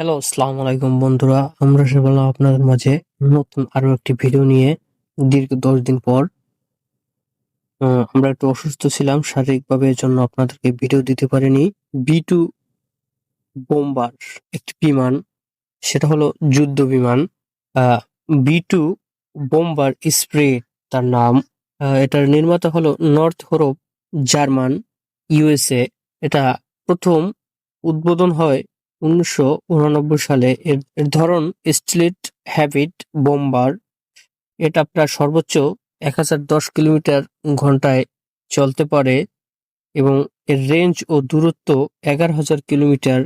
Hello, আসসালামু আলাইকুম বন্ধুরা। আমরা এসে বললাম আপনাদের মাঝে নতুন আরো একটি ভিডিও নিয়ে। দীর্ঘ 10 দিন পর আমরা একটু অসুস্থ ছিলাম শারীরিকভাবে, এজন্য আপনাদেরকে ভিডিও দিতে পারিনি। বি টু বোম্বার একটি বিমান, সেটা হলো যুদ্ধ বিমান। বি টু বোম্বার স্প্রিট তার নাম। এটার নির্মাতা হলো নর্থরোপ জার্মান, ইউএসএ। এটা প্রথম উদ্বোধন হয় 1989 সালে। এর ধরন স্টিলথ হ্যাভিট বোম্বার। এটা প্রায় সর্বোচ্চ 1010 কিলোমিটার ঘন্টায় চলতে পারে এবং এর রেঞ্জ ও দূরত্ব 11,000 কিলোমিটার।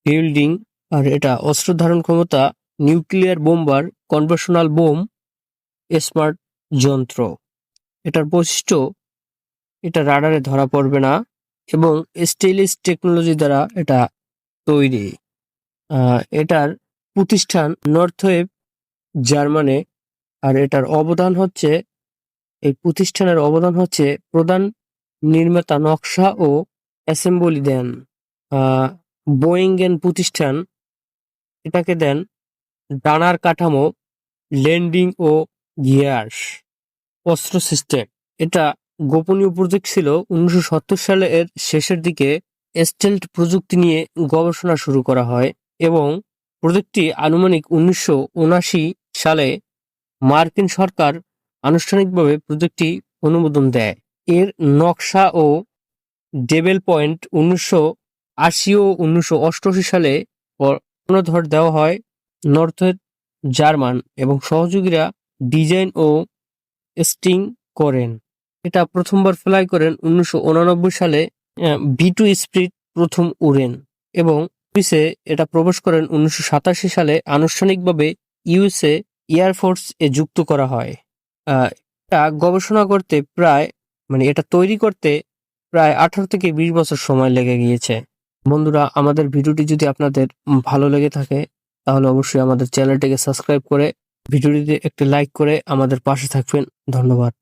বিল্ডিং আর এটা অস্ত্র ধারণ ক্ষমতা nuclear bomber, conventional bomb, smart যন্ত্র। এটার বৈশিষ্ট্য, এটা রাডারে ধরা পড়বে না এবং স্টেইনলেস টেকনোলজি দ্বারা এটা তৈরি। এটার প্রতিষ্ঠান নর্থওয়েভ জার্মানে। আর এটার অবদান হচ্ছে, এই প্রতিষ্ঠানের অবদান হচ্ছে প্রধান নির্মাতা, নকশা ও অ্যাসেম্বলি দেন বোয়িং এর প্রতিষ্ঠান। এটাকে দেন ডানার কাঠামো, ল্যান্ডিং ও গিয়ার্স। অস্ত্র সিস্টেম, এটা গোপনীয় প্রজেক্ট ছিল। 1970 সালে এর শেষের দিকে স্টেলথ প্রযুক্তি নিয়ে গবেষণা শুরু করা হয় এবং প্রজেক্টটি আনুমানিক 1979 সালে মার্কিন সরকার আনুষ্ঠানিকভাবে প্রজেক্টটি অনুমোদন দেয়। এর নকশা ও ডেভেল পয়েন্ট 1980 ও 1988 সালে পুনর্ধর দেওয়া হয় নর্থওয়েভ জার্মান এবং সহযোগীরা ডিজাইন ও টেস্টিং করেন। এটা প্রথমবার ফ্লাই করেন 1989 সালে। বি টু স্পিরিট প্রথম উড়েন এবং অফিসে এটা প্রবেশ করেন 1987 সালে। আনুষ্ঠানিকভাবে ইউএসএ এয়ারফোর্স এ যুক্ত করা হয়। এটা গবেষণা করতে এটা তৈরি করতে প্রায় 18 থেকে 20 বছর সময় লেগে গিয়েছে। বন্ধুরা, আমাদের ভিডিওটি যদি আপনাদের ভালো লেগে থাকে তাহলে অবশ্যই আমাদের চ্যানেলটিকে সাবস্ক্রাইব করে ভিডিওটিতে একটি লাইক করে আমাদের পাশে থাকবেন। ধন্যবাদ।